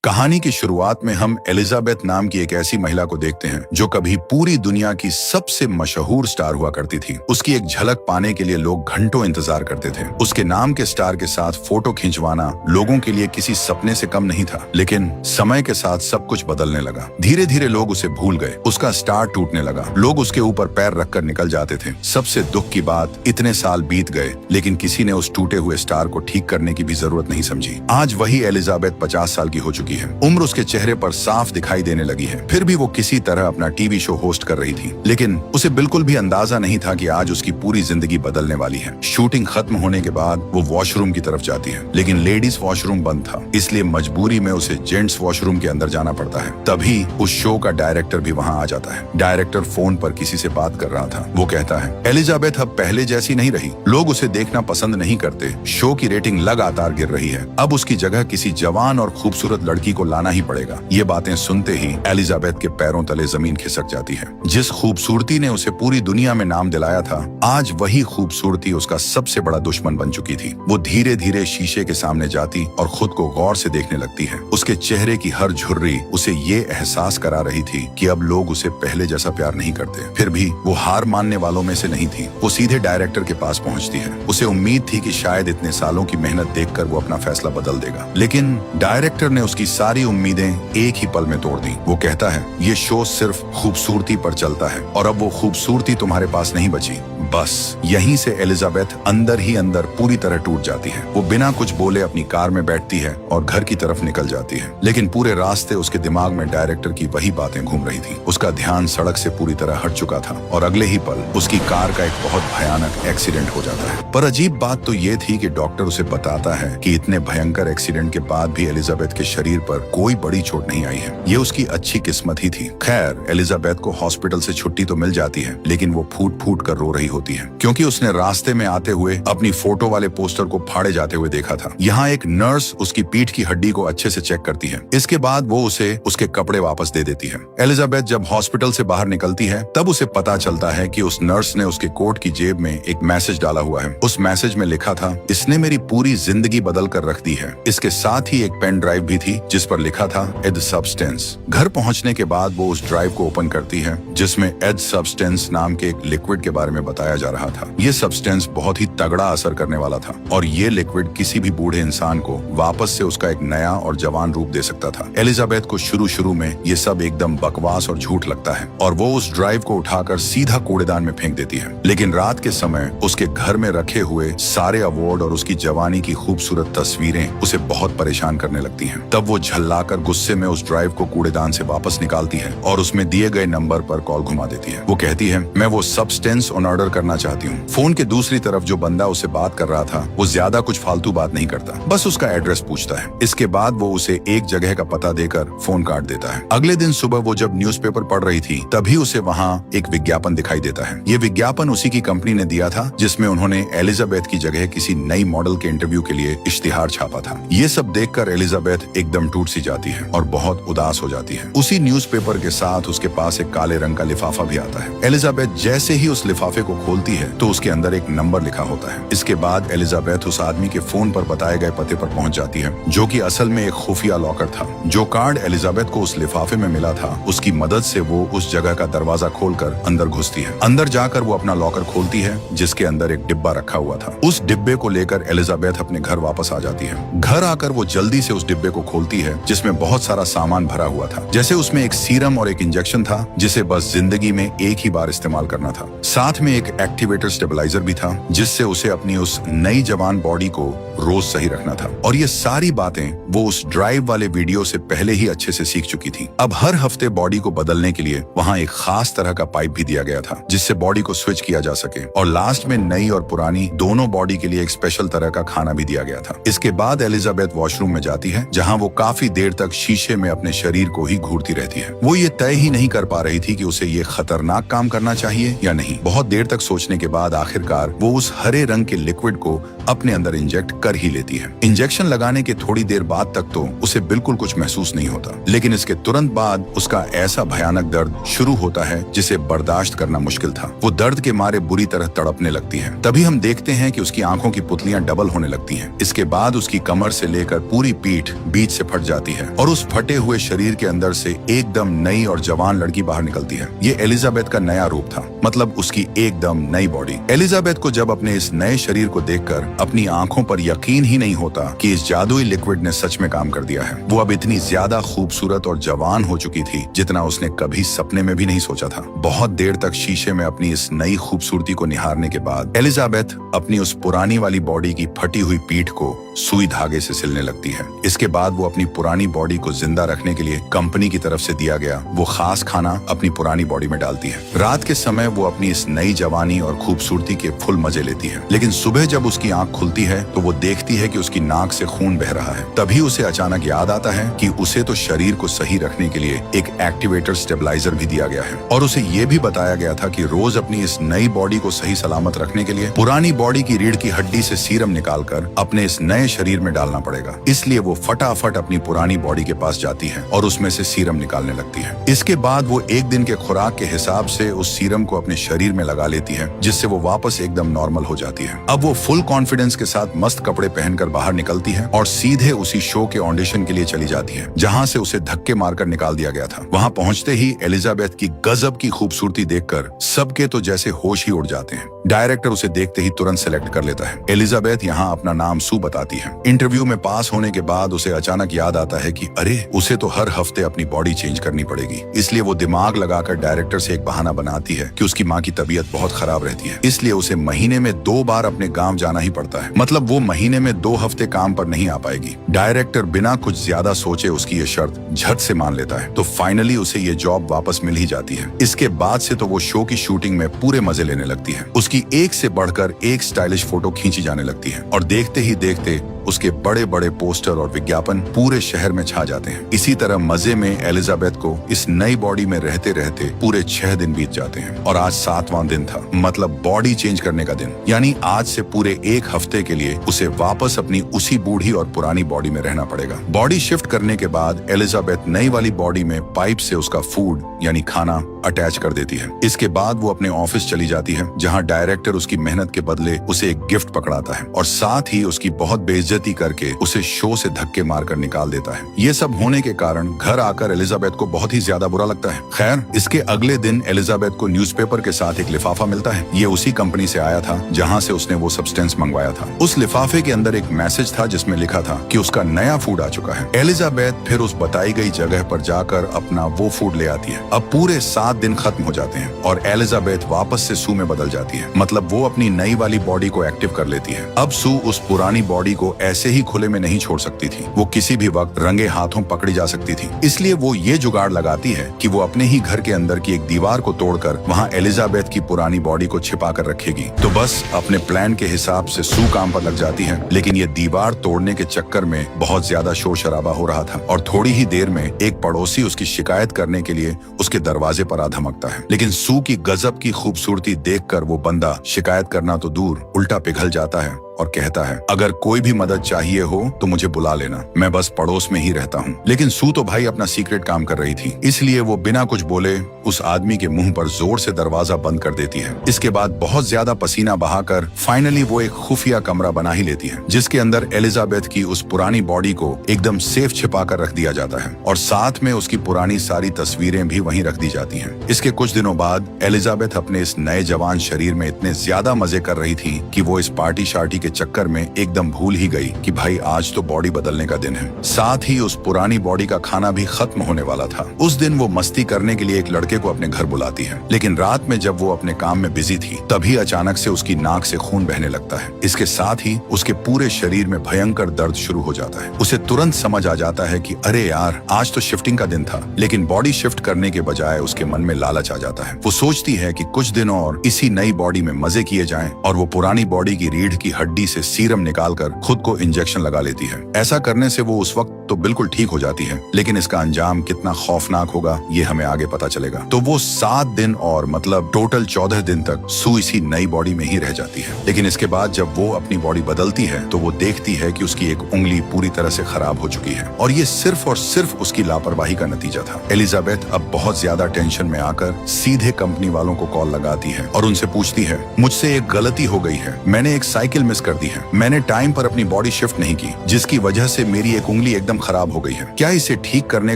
कहानी की शुरुआत में हम एलिजाबेथ नाम की एक ऐसी महिला को देखते हैं जो कभी पूरी दुनिया की सबसे मशहूर स्टार हुआ करती थी। उसकी एक झलक पाने के लिए लोग घंटों इंतजार करते थे। उसके नाम के स्टार के साथ फोटो खिंचवाना लोगों के लिए किसी सपने से कम नहीं था। लेकिन समय के साथ सब कुछ बदलने लगा। धीरे धीरे लोग उसे भूल गए। उसका स्टार टूटने लगा। लोग उसके ऊपर पैर रखकर निकल जाते थे। सबसे दुख की बात, इतने साल बीत गए लेकिन किसी ने उस टूटे हुए स्टार को ठीक करने की भी जरूरत नहीं समझी। आज वही एलिजाबेथ 50 साल की हो चुकी है। उम्र उसके चेहरे पर साफ दिखाई देने लगी है। फिर भी वो किसी तरह अपना टीवी शो होस्ट कर रही थी। लेकिन उसे बिल्कुल भी अंदाजा नहीं था कि आज उसकी पूरी जिंदगी बदलने वाली है। शूटिंग खत्म होने के बाद वो वॉशरूम की तरफ जाती है, लेकिन लेडीज वॉशरूम बंद था, इसलिए मजबूरी में उसे जेंट्स वॉशरूम के अंदर जाना पड़ता है। तभी उस शो का डायरेक्टर भी वहाँ आ जाता है। डायरेक्टर फोन पर किसी से बात कर रहा था। वो कहता है, एलिजाबेथ अब पहले जैसी नहीं रही। लोग उसे देखना पसंद नहीं करते। शो की रेटिंग लगातार गिर रही है। अब उसकी जगह किसी जवान और खूबसूरत लड़की को लाना ही पड़ेगा। ये बातें सुनते ही एलिजाबेथ के पैरों तले जमीन खिसक जाती है। जिस खूबसूरती ने उसे पूरी दुनिया में नाम दिलाया था, आज वही खूबसूरती उसका सबसे बड़ा दुश्मन बन चुकी थी। वो धीरे धीरे शीशे के सामने जाती और खुद को गौर से देखने लगती है। उसके चेहरे की हर झुर्री उसे ये एहसास करा रही थी कि अब लोग उसे पहले जैसा प्यार नहीं करते। फिर भी वो हार मानने वालों में से नहीं थी। वो सीधे डायरेक्टर के पास पहुंचती है। उसे उम्मीद थी कि शायद इतने सालों की मेहनत देखकर वो अपना फैसला बदल देगा, लेकिन डायरेक्टर ने उसकी सारी उम्मीदें एक ही पल में तोड़ दी। वो कहता है, ये शो सिर्फ खूबसूरती पर चलता है और अब वो खूबसूरती तुम्हारे पास नहीं बची। बस यहीं से एलिजाबेथ अंदर ही अंदर पूरी तरह टूट जाती है। वो बिना कुछ बोले अपनी कार में बैठती है और घर की तरफ निकल जाती है। लेकिन पूरे रास्ते उसके दिमाग में डायरेक्टर की वही बातें घूम रही थी। उसका ध्यान सड़क से पूरी तरह हट चुका था और अगले ही पल उसकी कार का एक बहुत भयानक एक्सीडेंट हो जाता है। पर अजीब बात तो ये थी कि डॉक्टर उसे बताता है कि इतने भयंकर एक्सीडेंट के बाद भी एलिजाबेथ के शरीर पर कोई बड़ी चोट नहीं आई है। ये उसकी अच्छी किस्मत ही थी। खैर, एलिजाबेथ को हॉस्पिटल से छुट्टी तो मिल जाती है, लेकिन वो फूट फूट कर रो रही होती है, क्योंकि उसने रास्ते में आते हुए अपनी फोटो वाले पोस्टर को फाड़े जाते हुए देखा था। यहाँ एक नर्स उसकी पीठ की हड्डी को अच्छे से चेक करती है। इसके बाद वो उसे उसके कपड़े वापस दे देती है। एलिजाबेथ जब हॉस्पिटल से बाहर निकलती है, तब उसे पता चलता है कि उस नर्स ने उसके कोट की जेब में एक मैसेज डाला हुआ है। उस मैसेज में लिखा था, इसने मेरी पूरी जिंदगी बदल कर रख दी है। इसके साथ ही एक पेन ड्राइव भी थी जिस पर लिखा था एड सब्सटेंस। घर पहुंचने के बाद वो उस ड्राइव को ओपन करती है जिसमें एड सब्सटेंस नाम के एक लिक्विड के बारे में बताया जा रहा था। ये सब्सटेंस बहुत ही तगड़ा असर करने वाला था और ये लिक्विड किसी भी बूढ़े इंसान को वापस से उसका एक नया और जवान रूप दे सकता था। एलिजाबेथ को शुरू में ये सब एकदम बकवास और झूठ लगता है और वो उस ड्राइव को उठाकर सीधा कूड़ेदान में फेंक देती है। लेकिन रात के समय उसके घर में रखे हुए सारे अवार्ड और उसकी जवानी की खूबसूरत तस्वीरें उसे बहुत परेशान करने लगती हैं। तब वो झल्लाकर गुस्से में उस ड्राइव को कूड़ेदान से वापस निकालती है और उसमें दिए गए नंबर पर कॉल घुमा देती है। वो कहती है, मैं वो सब्सटेंस ऑन ऑर्डर करना चाहती हूँ। फोन के दूसरी तरफ जो बंदा उसे बात कर रहा था, वो ज्यादा कुछ फालतू बात नहीं करता, बस उसका एड्रेस पूछता है। इसके बाद वो उसे एक जगह का पता देकर फोन काट देता है। अगले दिन सुबह वो जब न्यूज़पेपर पढ़ रही थी, तभी उसे वहाँ एक विज्ञापन दिखाई देता है। ये विज्ञापन उसी की कंपनी ने दिया था जिसमें उन्होंने एलिजाबेथ की जगह किसी नई मॉडल के इंटरव्यू के लिए इश्तिहार छापा था। ये सब देखकर एलिजाबेथ एकदम टूट सी जाती है और बहुत उदास हो जाती है। उसी न्यूज़पेपर के साथ उसके पास एक काले रंग का लिफाफा भी आता है। एलिजाबेथ जैसे ही उस लिफाफे को खोलती है तो उसके अंदर एक नंबर लिखा होता है। इसके बाद एलिजाबेथ उस आदमी के फोन पर बताए गए पते पर पहुंच जाती है, जो कि असल में एक खुफिया लॉकर था। जो कार्ड एलिजाबेथ को उस लिफाफे में मिला था, उसकी मदद से वो उस जगह का दरवाजा खोलकर अंदर घुसती है। अंदर जाकर वो अपना लॉकर खोलती है जिसके अंदर एक डिब्बा रखा हुआ था। उस डिब्बे को लेकर एलिजाबेथ अपने घर वापस आ जाती है। घर आकर वो जल्दी से उस डिब्बे को खोलती है जिसमें बहुत सारा सामान भरा हुआ था। जैसे उसमें एक सीरम और एक इंजेक्शन था जिसे बस जिंदगी में एक ही बार इस्तेमाल करना था। साथ में एक एक्टिवेटर स्टेबलाइजर भी था जिससे उसे अपनी उस नई जवान बॉडी को रोज सही रखना था। और ये सारी बातें वो उस ड्राइव वाले वीडियो से पहले ही अच्छे से सीख चुकी थी। अब हर हफ्ते बॉडी को बदलने के लिए वहाँ एक खास तरह का पाइप भी दिया गया था जिससे बॉडी को स्विच किया जा सके। और लास्ट में नई और पुरानी दोनों बॉडी के लिए एक स्पेशल तरह का खाना भी दिया गया था। इसके बाद एलिजाबेथ वॉशरूम में जाती है जहाँ वो काफी देर तक शीशे में अपने शरीर को ही घूरती रहती है। वो ये तय ही नहीं कर पा रही थी कि उसे ये खतरनाक काम करना चाहिए या नहीं। बहुत देर तक तक सोचने के बाद आखिरकार वो उस हरे रंग के लिक्विड को अपने अंदर इंजेक्ट कर ही लेती है। इंजेक्शन लगाने के थोड़ी देर बाद तक तो उसे बिल्कुल कुछ महसूस नहीं होता, लेकिन इसके तुरंत बाद उसका ऐसा भयानक दर्द शुरू होता है जिसे बर्दाश्त करना मुश्किल था। वो दर्द के मारे बुरी तरह तड़पने लगती है। तभी हम देखते हैं कि उसकी आंखों की पुतलियां डबल होने लगती हैं। इसके बाद उसकी कमर से लेकर पूरी पीठ बीच से फट जाती है और उस फटे हुए शरीर के अंदर से एकदम नई और जवान लड़की बाहर निकलती है। ये एलिजाबेथ का नया रूप था, मतलब उसकी एकदम नई बॉडी। एलिजाबेथ को जब अपने इस नए शरीर को देखकर अपनी आंखों पर यकीन ही नहीं होता कि इस जादुई लिक्विड ने सच में काम कर दिया है। वो अब इतनी ज्यादा खूबसूरत और जवान हो चुकी थी जितना उसने कभी सपने में भी नहीं सोचा था। बहुत देर तक शीशे में अपनी इस नई खूबसूरती को निहारने के बाद एलिजाबेथ अपनी उस पुरानी वाली बॉडी की फटी हुई पीठ को सुई धागे से सिलने लगती है। इसके बाद वो अपनी पुरानी बॉडी को जिंदा रखने के लिए कंपनी की तरफ से दिया गया वो खास खाना अपनी पुरानी बॉडी में डालती है। रात के समय वो अपनी इस नई जवानी और खूबसूरती के फुल मजे लेती है, लेकिन सुबह जब उसकी आंख खुलती है तो वो देखती है कि उसकी नाक से खून बह रहा है। तभी उसे अचानक याद आता है कि उसे तो शरीर को सही रखने के लिए एक एक्टिवेटर स्टेबलाइजर भी दिया गया है और उसे ये भी बताया गया था कि रोज अपनी इस नई बॉडी को सही सलामत रखने के लिए पुरानी बॉडी की रीढ़ की हड्डी से सीरम निकालकर अपने इस नए शरीर में डालना पड़ेगा। इसलिए वो फटाफट अपनी पुरानी बॉडी के पास जाती है और उसमें से सीरम निकालने लगती है। इसके बाद वो एक दिन के खुराक के हिसाब से उस सीरम को अपने शरीर में लगा लेती है, जिससे वो वापस एकदम नॉर्मल हो जाती है। अब वो फुल कॉन्फिडेंस के साथ मस्त कपड़े पहनकर बाहर निकलती है और सीधे उसी शो के ऑडिशन के लिए चली जाती है जहाँ से उसे धक्के मारकर निकाल दिया गया था। वहाँ पहुँचते ही एलिजाबेथ की गजब की खूबसूरती देखकर सबके तो जैसे होश ही उड़ जाते हैं। डायरेक्टर उसे देखते ही तुरंत सेलेक्ट कर लेता है। एलिजाबेथ यहाँ अपना नाम सू बताती है। इंटरव्यू में पास होने के बाद उसे अचानक याद आता है कि अरे उसे तो हर हफ्ते अपनी बॉडी चेंज करनी पड़ेगी। इसलिए वो दिमाग लगाकर डायरेक्टर से एक बहाना बनाती है कि उसकी माँ की तबीयत बहुत खराब रहती है, इसलिए उसे महीने में 2 बार अपने गांव जाना ही पड़ता है। मतलब वो महीने में 2 हफ्ते काम पर नहीं आ पाएगी। डायरेक्टर बिना कुछ ज्यादा सोचे उसकी ये शर्त झट से मान लेता है, तो फाइनली उसे ये जॉब वापस मिल ही जाती है। इसके बाद से तो वो शो की शूटिंग में पूरे मजे लेने लगती है। उसकी एक से बढ़कर एक स्टाइलिश फोटो खींची जाने लगती है और देखते ही देखते उसके बड़े बड़े पोस्टर और विज्ञापन पूरे शहर में छा जाते हैं। इसी तरह मजे में एलिजाबेथ को इस नई बॉडी में रहते रहते पूरे 6 दिन बीत जाते हैं और आज 7वां दिन था, मतलब बॉडी चेंज करने का दिन। यानी आज से पूरे 1 हफ्ते के लिए उसे वापस अपनी उसी बूढ़ी और पुरानी बॉडी में रहना पड़ेगा। बॉडी शिफ्ट करने के बाद एलिजाबेथ नई वाली बॉडी में पाइप से उसका फूड यानी खाना अटैच कर देती है। इसके बाद वो अपने ऑफिस चली जाती है जहाँ डायरेक्टर उसकी मेहनत के बदले उसे एक गिफ्ट पकड़ाता है और साथ ही उसकी बहुत बेइज्जती करके उसे शो से धक्के मारकर निकाल देता है। ये सब होने के कारण घर आकर एलिजाबेथ को बहुत ही ज्यादा बुरा लगता है। खैर, इसके अगले दिन एलिजाबेथ को न्यूज़पेपर के साथ एक लिफाफा मिलता है। ये उसी कंपनी से आया था जहाँ से उसने वो सब्सटेंस मंगवाया था। उस लिफाफे के अंदर एक मैसेज था जिसमें लिखा था कि उसका नया फूड आ चुका है। एलिजाबेथ फिर उस बताई गई जगह पर जाकर अपना वो फूड ले आती है। अब पूरे 7 दिन खत्म हो जाते हैं और एलिजाबेथ वापस से सू में बदल जाती है। मतलब वो अपनी नई वाली बॉडी को एक्टिव कर लेती है। अब सू उस पुरानी बॉडी को ऐसे ही खुले में नहीं छोड़ सकती थी। वो किसी भी वक्त रंगे हाथों पकड़ी जा सकती थी। इसलिए वो ये जुगाड़ लगाती है कि वो अपने ही घर के अंदर की एक दीवार को तोड़कर वहाँ एलिजाबेथ की पुरानी बॉडी को छिपा कर रखेगी। तो बस अपने प्लान के हिसाब से सू काम पर लग जाती है, लेकिन ये दीवार तोड़ने के चक्कर में बहुत ज्यादा शोर शराबा हो रहा था और थोड़ी ही देर में एक पड़ोसी उसकी शिकायत करने के लिए उसके दरवाजे पर आ धमकता है। लेकिन सू की गजब की खूबसूरती देखकर वो बंदा शिकायत करना तो दूर उल्टा पिघल जाता है और कहता है, अगर कोई भी मदद चाहिए हो तो मुझे बुला लेना, मैं बस पड़ोस में ही रहता हूँ। लेकिन सू तो भाई अपना सीक्रेट काम कर रही थी, इसलिए वो बिना कुछ बोले उस आदमी के मुंह पर जोर से दरवाजा बंद कर देती है। इसके बाद बहुत ज्यादा पसीना बहाकर फाइनली वो एक खुफिया कमरा बना ही लेती है, जिसके अंदर एलिजाबेथ की उस पुरानी बॉडी को एकदम सेफ छिपा कर रख दिया जाता है और साथ में उसकी पुरानी सारी तस्वीरें भी वहीं रख दी जाती हैं। इसके कुछ दिनों बाद एलिजाबेथ अपने इस नए जवान शरीर में इतने ज्यादा मजे कर रही थी कि वो इस पार्टी शार्टी के चक्कर में एकदम भूल ही गई कि भाई आज तो बॉडी बदलने का दिन है। साथ ही उस पुरानी बॉडी का खाना भी खत्म होने वाला था। उस दिन वो मस्ती करने के लिए एक लड़के को अपने घर बुलाती है, लेकिन रात में जब वो अपने काम में बिजी थी तभी अचानक से उसकी नाक से खून बहने लगता है। इसके साथ ही उसके पूरे शरीर में भयंकर दर्द शुरू हो जाता है। उसे तुरंत समझ आ जाता है कि अरे यार, आज तो शिफ्टिंग का दिन था, लेकिन बॉडी शिफ्ट करने के बजाय उसके मन में लालच आ जाता है। वो सोचती है कि कुछ दिन और इसी नई बॉडी में मजे किए जाएं और वो पुरानी बॉडी की रीढ़ की हड्डी हड्डी से सीरम निकालकर खुद को इंजेक्शन लगा लेती है। ऐसा करने से वो उस वक्त तो बिल्कुल ठीक हो जाती है, लेकिन इसका अंजाम कितना खौफनाक होगा ये हमें आगे पता चलेगा। तो वो 7 दिन और मतलब टोटल 14 दिन तक सू इसी नई बॉडी में ही रह जाती है। लेकिन इसके बाद जब वो अपनी बॉडी बदलती है तो वो देखती है कि उसकी एक उंगली पूरी तरह से खराब हो चुकी है, और ये सिर्फ और सिर्फ उसकी लापरवाही का नतीजा था। एलिजाबेथ अब बहुत ज्यादा टेंशन में आकर सीधे कंपनी वालों को कॉल लगाती है और उनसे पूछती है, मुझसे एक गलती हो गई है, मैंने एक साइकिल मिस कर दी है, मैंने टाइम पर अपनी बॉडी शिफ्ट नहीं की, जिसकी वजह से मेरी एक उंगली एकदम खराब हो गई है। क्या इसे ठीक करने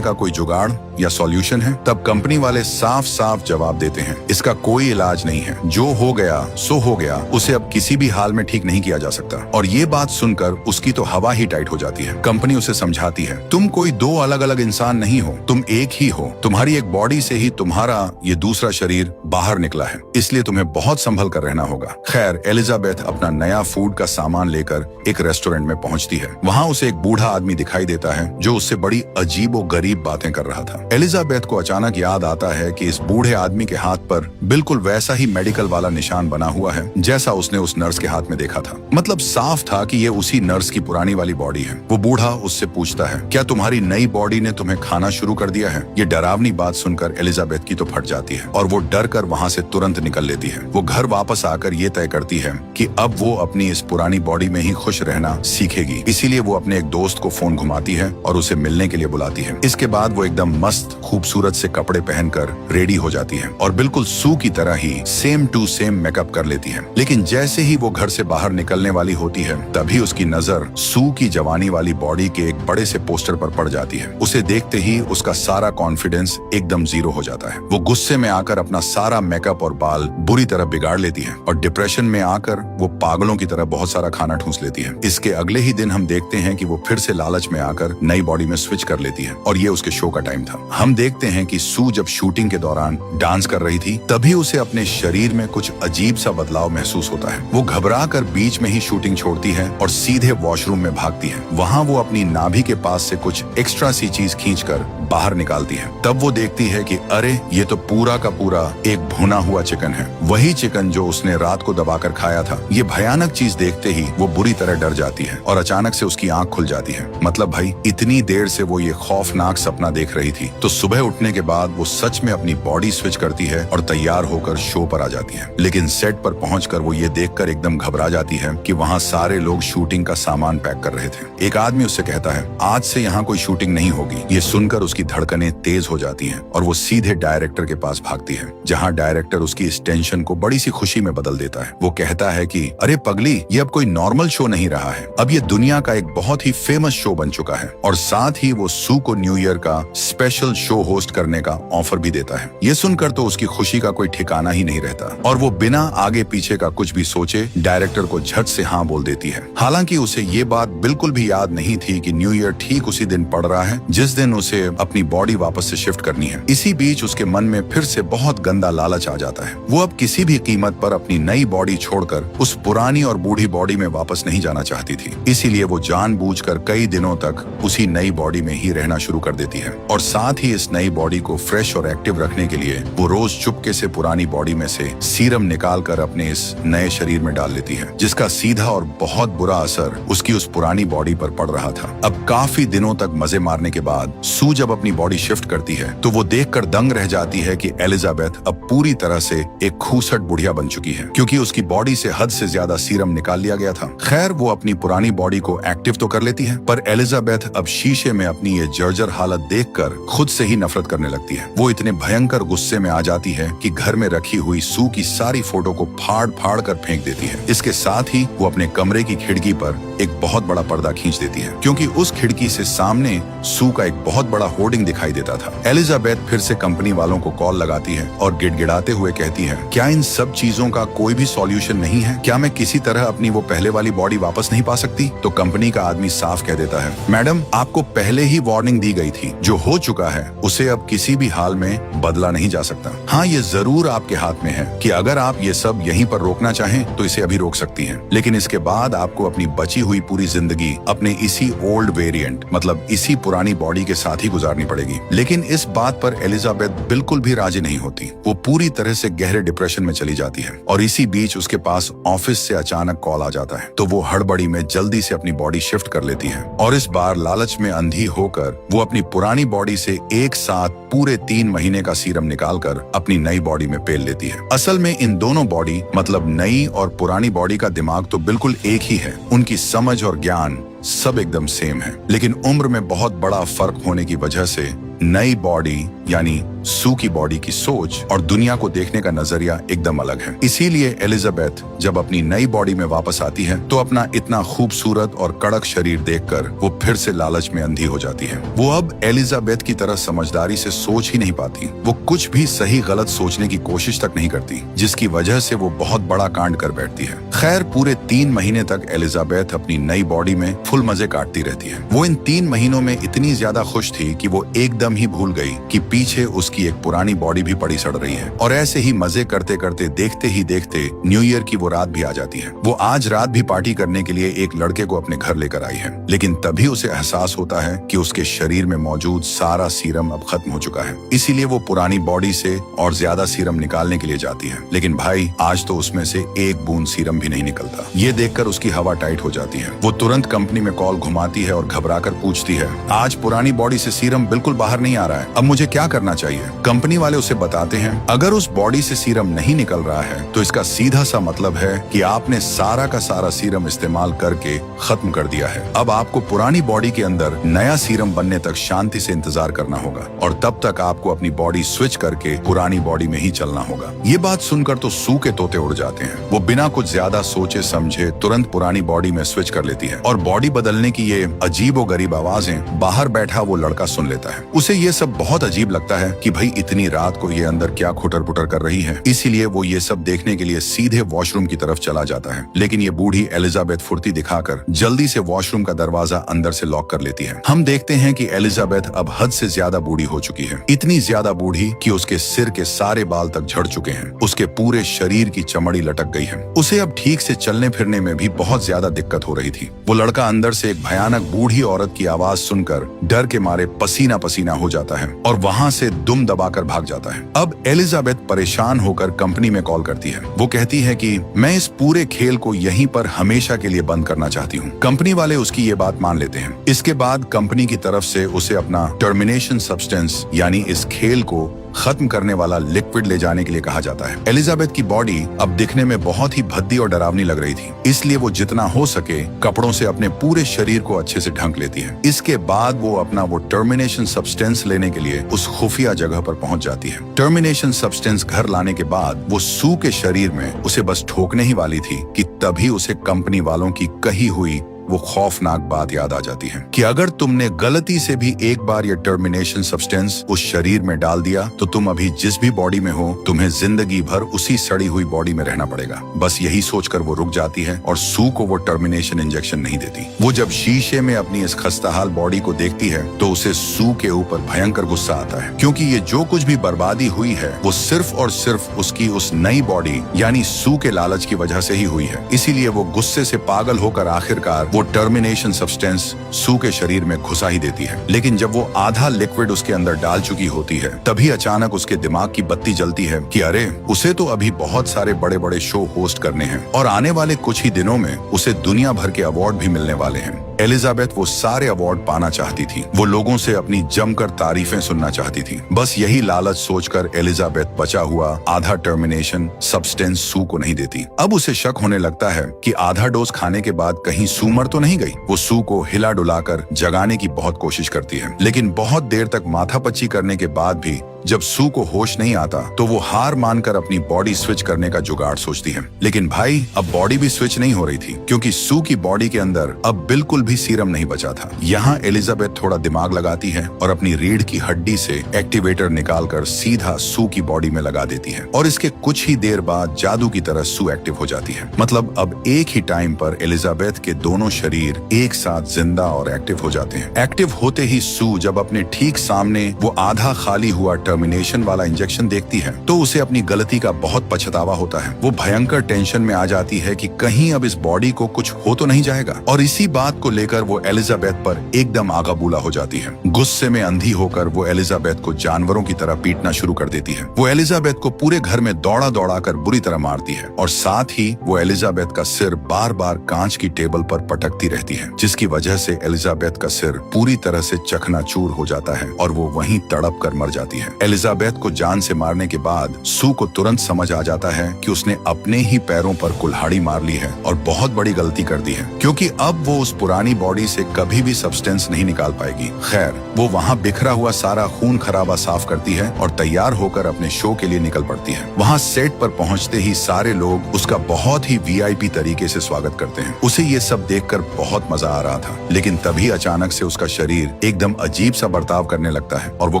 का कोई जुगाड़ या सॉल्यूशन है? तब कंपनी वाले साफ साफ जवाब देते हैं, इसका कोई इलाज नहीं है, जो हो गया सो हो गया, उसे अब किसी भी हाल में ठीक नहीं किया जा सकता। और ये बात सुनकर उसकी तो हवा ही टाइट हो जाती है। कंपनी उसे समझाती है, तुम कोई 2 अलग अलग इंसान नहीं हो, तुम एक ही हो, तुम्हारी एक बॉडी से ही तुम्हारा ये दूसरा शरीर बाहर निकला है, इसलिए तुम्हें बहुत संभल कर रहना होगा। खैर, एलिजाबेथ अपना नया फूड का सामान लेकर एक रेस्टोरेंट में पहुंचती है। वहां उसे एक बूढ़ा आदमी दिखाई देता है जो उससे बड़ी अजीब और गरीब बातें कर रहा था। एलिजाबेथ को अचानक याद आता है कि इस बूढ़े आदमी के हाथ पर बिल्कुल वैसा ही मेडिकल वाला निशान बना हुआ है जैसा उसने उस नर्स के हाथ में देखा था। मतलब साफ था कि ये उसी नर्स की पुरानी वाली बॉडी है। वो बूढ़ा उससे पूछता है, क्या तुम्हारी नई बॉडी ने तुम्हें खाना शुरू कर दिया है? ये डरावनी बात सुनकर एलिजाबेथ की तो फट जाती है और वो डर कर वहाँ से तुरंत निकल लेती है। वो घर वापस आकर ये तय करती है कि अब वो अपनी इस पुरानी बॉडी में ही खुश रहना सीखेगी। इसीलिए वो अपने एक दोस्त को फोन घुमाती है और उसे मिलने के लिए बुलाती है। इसके बाद वो एकदम मस्त खूबसूरत से कपड़े पहनकर रेडी हो जाती है और बिल्कुल सू की तरह ही सेम टू सेम मेकअप कर लेती है। लेकिन जैसे ही वो घर से बाहर निकलने वाली होती है तभी उसकी नजर सू की जवानी वाली बॉडी के एक बड़े से पोस्टर पर पड़ जाती है। उसे देखते ही उसका सारा कॉन्फिडेंस एकदम जीरो हो जाता है। वो गुस्से में आकर अपना सारा मेकअप और बाल बुरी तरह बिगाड़ लेती है और डिप्रेशन में आकर वो पागलों की तरह बहुत सारा खाना ठूंस लेती है। इसके अगले ही दिन हम देखते हैं कि वो फिर से लालच में आकर नई बॉडी में स्विच कर लेती है और ये उसके शो का टाइम था। हम देखते हैं कि सू जब शूटिंग के दौरान डांस कर रही थी तभी उसे अपने शरीर में कुछ अजीब सा बदलाव महसूस होता है। वो घबरा कर बीच में ही शूटिंग छोड़ती है और सीधे वॉशरूम में भागती है। वहाँ वो अपनी नाभि के पास से कुछ एक्स्ट्रा सी चीज खींचकर बाहर निकालती है। तब वो देखती है कि अरे ये तो पूरा का पूरा एक भुना हुआ चिकन है, वही चिकन जो उसने रात को दबाकर खाया था। ये भयानक चीज देखते ही वो बुरी तरह डर जाती है और अचानक से उसकी आंख खुल जाती है। मतलब भाई, इतनी देर से वो ये खौफनाक सपना देख रही थी, तो सुबह उठने के बाद वो सच में अपनी बॉडी स्विच करती है और तैयार होकर शो पर आ जाती है। लेकिन सेट पर पहुंचकर वो ये देखकर एकदम घबरा जाती है कि वहाँ सारे लोग शूटिंग का सामान पैक कर रहे थे। एक आदमी उससे कहता है, आज से यहाँ कोई शूटिंग नहीं होगी। ये सुनकर उसकी धड़कनें तेज हो जाती हैं और वो सीधे डायरेक्टर के पास भागती है, जहाँ डायरेक्टर उसकी इस टेंशन को बड़ी सी खुशी में बदल देता है। वो कहता है कि अरे पगली, ये अब कोई नॉर्मल शो नहीं रहा है, अब ये दुनिया का एक बहुत ही फेमस शो बन चुका है। और साथ ही वो सू को न्यू ईयर का स्पेशल शो होस्ट करने का ऑफर भी देता है। ये सुनकर तो उसकी खुशी का कोई ठिकाना ही नहीं रहता और वो बिना आगे पीछे का कुछ भी सोचे डायरेक्टर को झट से हाँ बोल देती है। हालांकि उसे ये बात बिल्कुल भी याद नहीं थी कि न्यू ईयर ठीक उसी दिन पड़ रहा है जिस दिन उसे अपनी बॉडी वापस से शिफ्ट करनी है। इसी बीच उसके मन में फिर से बहुत गंदा लालच आ जाता है। वो अब किसी भी कीमत पर अपनी नई बॉडी छोड़कर उस पुरानी और बूढ़ी बॉडी में वापस नहीं जाना चाहती थी। इसीलिए वो जानबूझकर कई दिनों तक उसी नई बॉडी में ही रहना शुरू कर देती है और साथ ही इस नई बॉडी को फ्रेश और एक्टिव रखने के लिए वो रोज चुपके से पुरानी बॉडी में से सीरम निकाल कर अपने इस नए शरीर में डाल लेती है, जिसका सीधा और बहुत बुरा असर उसकी उस पुरानी बॉडी पर पड़ रहा था। अब काफी दिनों तक मजे मारने के बाद सू जब अपनी बॉडी शिफ्ट करती है तो वो देखकर दंग रह जाती है कि एलिजाबेथ अब पूरी तरह से एक खूसट बुढ़िया बन चुकी है, क्योंकि उसकी बॉडी से हद से ज्यादा सीरम निकाल लिया गया था। खैर, वो अपनी पुरानी बॉडी को एक्टिव तो कर लेती है, पर एलिजाबेथ अब शीशे में अपनी ये जर्जर हालत देखकर खुद से ही नफरत करने लगती है। वो इतने भयंकर गुस्से में आ जाती है कि घर में रखी हुई सू की सारी फोटो को फाड़ फाड़ कर फेंक देती है। इसके साथ ही वो अपने कमरे की खिड़की पर एक बहुत बड़ा पर्दा खींच देती है, क्योंकि उस खिड़की से सामने सू का एक बहुत बड़ा होर्डिंग दिखाई देता था। एलिजाबेथ फिर से कंपनी वालों को कॉल लगाती है और गिड़गिड़ाते हुए कहती है, क्या इन सब चीजों का कोई भी सॉल्यूशन नहीं है? क्या मैं किसी तरह अपनी वो पहले वाली बॉडी वापस नहीं पा सकती? तो कंपनी का आदमी साफ कह देता है, मैडम, आपको पहले ही वार्निंग दी गई थी, जो हो चुका चुका है उसे अब किसी भी हाल में बदला नहीं जा सकता। हाँ, ये जरूर आपके हाथ में है कि अगर आप ये सब यहीं पर रोकना चाहें तो इसे अभी रोक सकती हैं, लेकिन इसके बाद आपको अपनी बची हुई पूरी जिंदगी अपने इसी ओल्ड वेरिएंट मतलब इसी पुरानी बॉडी के साथ ही गुजारनी पड़ेगी। लेकिन इस बात पर एलिजाबेथ बिल्कुल भी राजी नहीं होती। वो पूरी तरह से गहरे डिप्रेशन में चली जाती है और इसी बीच उसके पास ऑफिस से अचानक कॉल आ जाता है, तो वो हड़बड़ी में जल्दी से अपनी बॉडी शिफ्ट कर लेती है और इस बार लालच में अंधी होकर वो अपनी पुरानी बॉडी से एक साथ पूरे 3 महीने का सीरम निकालकर अपनी नई बॉडी में पेल लेती है। असल में इन दोनों बॉडी मतलब नई और पुरानी बॉडी का दिमाग तो बिल्कुल एक ही है, उनकी समझ और ज्ञान सब एकदम सेम है, लेकिन उम्र में बहुत बड़ा फर्क होने की वजह से नई बॉडी यानी सू की बॉडी की सोच और दुनिया को देखने का नजरिया एकदम अलग है। इसीलिए एलिजाबेथ जब अपनी नई बॉडी में वापस आती है तो अपना इतना खूबसूरत और कड़क शरीर देखकर वो फिर से लालच में अंधी हो जाती है। वो अब एलिजाबेथ की तरह समझदारी से सोच ही नहीं पाती। वो कुछ भी सही गलत सोचने की कोशिश तक नहीं करती, जिसकी वजह से वो बहुत बड़ा कांड कर बैठती है। खैर, पूरे 3 महीने तक एलिजाबेथ अपनी नई बॉडी में फुल मजे काटती रहती है। वो इन 3 महीनों में इतनी ज्यादा खुश थी कि वो एकदम ही भूल गई कि पीछे उसकी एक पुरानी बॉडी भी पड़ी सड़ रही है। और ऐसे ही मजे करते करते देखते ही देखते न्यू ईयर की वो रात भी आ जाती है। वो आज रात भी पार्टी करने के लिए एक लड़के को अपने घर लेकर आई है, लेकिन तभी उसे एहसास होता है कि उसके शरीर में मौजूद सारा सीरम अब खत्म हो चुका है। इसीलिए वो पुरानी बॉडी से और ज्यादा सीरम निकालने के लिए जाती है, लेकिन भाई आज तो उसमें से एक बूंद सीरम भी नहीं निकलता। ये देखकर उसकी हवा टाइट हो जाती है। वो तुरंत कंपनी में कॉल घुमाती है और घबराकर पूछती है, आज पुरानी बॉडी से सीरम बिल्कुल बाहर नहीं आ रहा है, अब मुझे क्या करना चाहिए? कंपनी वाले उसे बताते हैं, अगर उस बॉडी से सीरम नहीं निकल रहा है तो इसका सीधा सा मतलब है कि आपने सारा का सारा सीरम इस्तेमाल करके खत्म कर दिया है। अब आपको पुरानी बॉडी के अंदर नया सीरम बनने तक शांति से इंतजार करना होगा और तब तक आपको अपनी बॉडी स्विच करके पुरानी बॉडी में ही चलना होगा। ये बात सुनकर तो सू के तोते उड़ जाते हैं। वो बिना कुछ ज्यादा सोचे समझे तुरंत पुरानी बॉडी में स्विच कर लेती है और बॉडी बदलने की ये अजीबोगरीब आवाजें बाहर बैठा वो लड़का सुन लेता है। उसे ये सब बहुत अजीब लगता है कि भाई इतनी रात को ये अंदर क्या खुटर पुटर कर रही है। इसीलिए वो ये सब देखने के लिए सीधे वॉशरूम की तरफ चला जाता है, लेकिन ये बूढ़ी एलिजाबेथ फुर्ती दिखाकर जल्दी से वॉशरूम का दरवाजा अंदर से लॉक कर लेती है। हम देखते हैं कि एलिजाबेथ अब हद से ज्यादा बूढ़ी हो चुकी है, इतनी ज्यादा बूढ़ी कि उसके सिर के सारे बाल तक झड़ चुके हैं, उसके पूरे शरीर की चमड़ी लटक गई है। उसे अब ठीक से चलने फिरने में भी बहुत ज्यादा दिक्कत हो रही थी। वो लड़का अंदर से एक भयानक बूढ़ी औरत की आवाज सुनकर डर के मारे पसीना पसीना हो जाता है और वहां से दुम दबाकर भाग जाता है। अब एलिजाबेथ परेशान होकर कंपनी में कॉल करती है। वो कहती है कि मैं इस पूरे खेल को यहीं पर हमेशा के लिए बंद करना चाहती हूँ। कंपनी वाले उसकी ये बात मान लेते हैं। इसके बाद कंपनी की तरफ से उसे अपना टर्मिनेशन सब्सटेंस यानी इस खेल को खत्म करने वाला लिक्विड ले जाने के लिए कहा जाता है। एलिजाबेथ की बॉडी अब दिखने में बहुत ही भद्दी और डरावनी लग रही थी, इसलिए वो जितना हो सके कपड़ों से अपने पूरे शरीर को अच्छे से ढक लेती है। इसके बाद वो अपना वो टर्मिनेशन सब्सटेंस लेने के लिए उस खुफिया जगह पर पहुंच जाती है। टर्मिनेशन सब्सटेंस घर लाने के बाद वो सू के शरीर में उसे बस ठोकने ही वाली थी कि तभी उसे कंपनी वालों की कही हुई वो खौफनाक बात याद आ जाती है कि अगर तुमने गलती से भी एक बार ये टर्मिनेशन सब्सटेंस उस शरीर में डाल दिया तो तुम अभी जिस भी बॉडी में हो तुम्हें जिंदगी भर उसी सड़ी हुई बॉडी में रहना पड़ेगा। बस यही सोचकर वो रुक जाती है और सू को वो टर्मिनेशन इंजेक्शन नहीं देती। वो जब शीशे में अपनी इस खस्ताहाल बॉडी को देखती है तो उसे सू के ऊपर भयंकर गुस्सा आता है, क्योंकि ये जो कुछ भी बर्बादी हुई है वो सिर्फ और सिर्फ उसकी उस नई बॉडी यानी सू के लालच की वजह से ही हुई है। इसीलिए वो गुस्से से पागल होकर आखिरकार वो टर्मिनेशन सब्सटेंस सू के शरीर में घुसा ही देती है। लेकिन जब वो आधा लिक्विड उसके अंदर डाल चुकी होती है तभी अचानक उसके दिमाग की बत्ती जलती है कि अरे उसे तो अभी बहुत सारे बड़े बड़े शो होस्ट करने हैं और आने वाले कुछ ही दिनों में उसे दुनिया भर के अवार्ड भी मिलने वाले हैं। एलिजाबेथ वो सारे अवार्ड पाना चाहती थी। वो लोगों से अपनी जमकर तारीफें सुनना चाहती थी। बस यही लालच सोचकर एलिजाबेथ बचा हुआ आधा टर्मिनेशन सब्सटेंस सू को नहीं देती। अब उसे शक होने लगता है कि आधा डोज खाने के बाद कहीं सू मर तो नहीं गई। वो सू को हिला डुलाकर जगाने की बहुत कोशिश करती है, लेकिन बहुत देर तक माथापच्ची करने के बाद भी जब सू को होश नहीं आता तो वो हार मानकर अपनी बॉडी स्विच करने का जुगाड़ सोचती है। लेकिन भाई अब बॉडी भी स्विच नहीं हो रही थी, क्योंकि सू की बॉडी के अंदर अब बिल्कुल भी सीरम नहीं बचा था। यहाँ एलिजाबेथ थोड़ा दिमाग लगाती है और अपनी रीढ़ की हड्डी से एक्टिवेटर निकालकर सीधा सू की बॉडी में लगा देती है, और इसके कुछ ही देर बाद जादू की तरह सू एक्टिव हो जाती है। मतलब अब एक ही टाइम पर एलिजाबेथ के दोनों शरीर एक साथ जिंदा और एक्टिव हो जाते हैं। एक्टिव होते ही सू जब अपने ठीक सामने वो आधा खाली हुआ टर्मिनेशन वाला इंजेक्शन देखती है तो उसे अपनी गलती का बहुत पछतावा होता है। वो भयंकर टेंशन में आ जाती है कि कहीं अब इस बॉडी को कुछ हो तो नहीं जाएगा, और इसी बात को लेकर वो एलिजाबेथ पर एकदम आगाबूला हो जाती है। गुस्से में अंधी होकर वो एलिजाबेथ को जानवरों की तरह पीटना शुरू कर देती है। वो एलिजाबेथ को पूरे घर में दौड़ा दौड़ा कर बुरी तरह मारती है, और साथ ही वो एलिजाबेथ का सिर बार बार कांच की टेबल पर पटकती रहती है, जिसकी वजह से एलिजाबेथ का सिर पूरी तरह से चकनाचूर हो जाता है और वो वहीं तड़प कर मर जाती है। एलिजाबेथ को जान से मारने के बाद सू को तुरंत समझ आ जाता है कि उसने अपने ही पैरों पर कुल्हाड़ी मार ली है और बहुत बड़ी गलती कर दी है, क्योंकि अब वो उस पुरानी बॉडी से कभी भी सब्सटेंस नहीं निकाल पाएगी। खैर, वो वहाँ बिखरा हुआ सारा खून खराबा साफ करती है और तैयार होकर अपने शो के लिए निकल पड़ती है। वहाँ सेट पर पहुँचते ही सारे लोग उसका बहुत ही VIP तरीके से स्वागत करते हैं। उसे ये सब देखकर बहुत मजा आ रहा था, लेकिन तभी अचानक से उसका शरीर एकदम अजीब सा बर्ताव करने लगता है और वो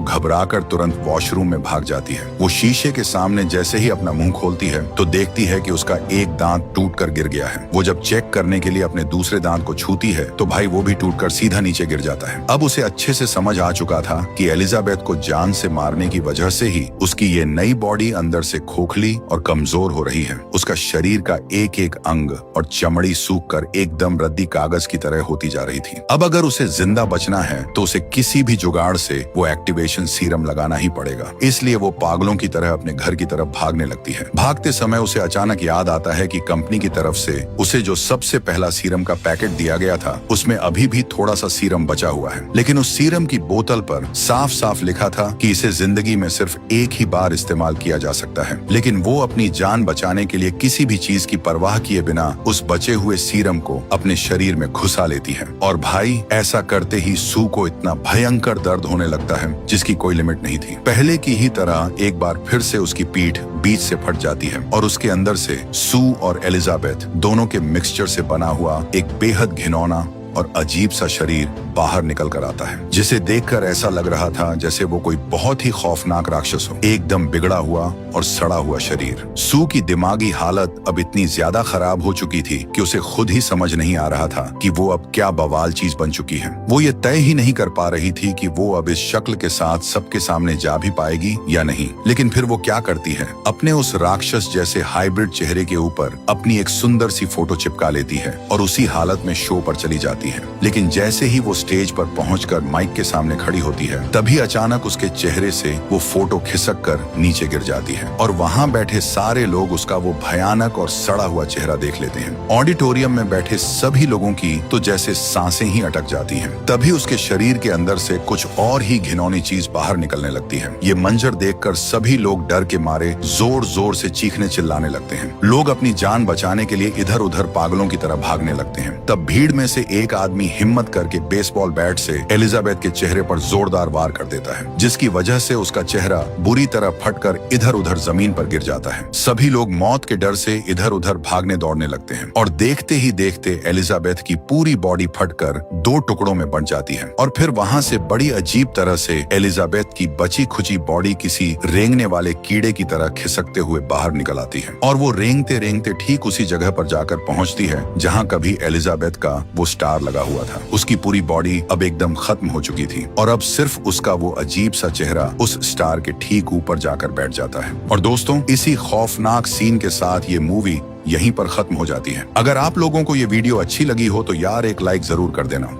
घबराकर तुरंत वॉशरूम में भाग जाती है। वो शीशे के सामने जैसे ही अपना मुंह खोलती है तो देखती है कि उसका एक दांत टूटकर गिर गया है। वो जब चेक करने के लिए अपने दूसरे दांत को छूती है तो भाई वो भी टूटकर सीधा नीचे गिर जाता है। अब उसे अच्छे से समझ आ चुका था कि एलिजाबेथ को जान से मारने की वजह से ही उसकी ये नई बॉडी अंदर से खोखली और कमजोर हो रही है। उसका शरीर का एक एक अंग और चमड़ी सूख कर एकदम रद्दी कागज की तरह होती जा रही थी। अब अगर उसे जिंदा बचना है तो उसे किसी भी जुगाड़ से वो एक्टिवेशन सीरम लगाना ही पड़ेगा। इसलिए वो पागलों की तरह अपने घर की तरफ भागने लगती है। भागते समय उसे अचानक याद आता है कि कंपनी की तरफ से उसे जो सबसे पहला सीरम का पैकेट दिया गया था उसमें अभी भी थोड़ा सा सीरम बचा हुआ है, लेकिन उस सीरम की बोतल पर साफ साफ लिखा था कि इसे जिंदगी में सिर्फ एक ही बार इस्तेमाल किया जा सकता है। लेकिन वो अपनी जान बचाने के लिए किसी भी चीज की परवाह किए बिना उस बचे हुए सीरम को अपने शरीर में घुसा लेती है, और भाई ऐसा करते ही सू को इतना भयंकर दर्द होने लगता है जिसकी कोई लिमिट नहीं थी। पहले की ही तरह एक बार फिर से उसकी पीठ बीच से फट जाती है और उसके अंदर से सू और एलिजाबेथ दोनों के मिक्सचर से बना हुआ एक बेहद घिनौना और अजीब सा शरीर बाहर निकल कर आता है, जिसे देखकर ऐसा लग रहा था जैसे वो कोई बहुत ही खौफनाक राक्षस हो। एकदम बिगड़ा हुआ और सड़ा हुआ शरीर। सू की दिमागी हालत अब इतनी ज्यादा खराब हो चुकी थी कि उसे खुद ही समझ नहीं आ रहा था कि वो अब क्या बवाल चीज बन चुकी है। वो ये तय ही नहीं कर पा रही थी कि वो अब इस शक्ल के साथ सबके सामने जा भी पाएगी या नहीं। लेकिन फिर वो क्या करती है, अपने उस राक्षस जैसे हाइब्रिड चेहरे के ऊपर अपनी एक सुंदर सी फोटो चिपका लेती है और उसी हालत में शो पर चली जाती है। लेकिन जैसे ही वो स्टेज पर पहुंचकर माइक के सामने खड़ी होती है तभी अचानक उसके चेहरे से वो फोटो खिसक कर नीचे गिर जाती है और वहां बैठे सारे लोग उसका वो भयानक और सड़ा हुआ चेहरा देख लेते हैं। ऑडिटोरियम में बैठे सभी लोगों की तो जैसे सांसें ही अटक जाती हैं। तभी उसके शरीर के अंदर से कुछ और ही घिनौनी चीज बाहर निकलने लगती है। ये मंजर देखकर सभी लोग डर के मारे जोर जोर से चीखने चिल्लाने लगते हैं। लोग अपनी जान बचाने के लिए इधर उधर पागलों की तरह भागने लगते हैं। तब भीड़ में से एक आदमी हिम्मत करके बेसबॉल बैट से एलिजाबेथ के चेहरे पर जोरदार वार कर देता है, जिसकी वजह से उसका चेहरा बुरी तरह फटकर इधर उधर जमीन पर गिर जाता है। सभी लोग मौत के डर से इधर उधर भागने दौड़ने लगते हैं और देखते ही देखते एलिजाबेथ की पूरी बॉडी फटकर 2 टुकड़ों में बंट जाती है और फिर वहां से बड़ी अजीब तरह से एलिजाबेथ की बची खुची बॉडी किसी रेंगने वाले कीड़े की तरह खिसकते हुए बाहर निकल आती है और वो रेंगते रेंगते ठीक उसी जगह पर जाकर पहुंचती है जहां कभी एलिजाबेथ का वो स्टार लगा हुआ था। उसकी पूरी बॉडी अब एकदम खत्म हो चुकी थी और अब सिर्फ उसका वो अजीब सा चेहरा उस स्टार के ठीक ऊपर जाकर बैठ जाता है। और दोस्तों, इसी खौफनाक सीन के साथ ये मूवी यहीं पर खत्म हो जाती है। अगर आप लोगों को ये वीडियो अच्छी लगी हो तो यार एक लाइक जरूर कर देना।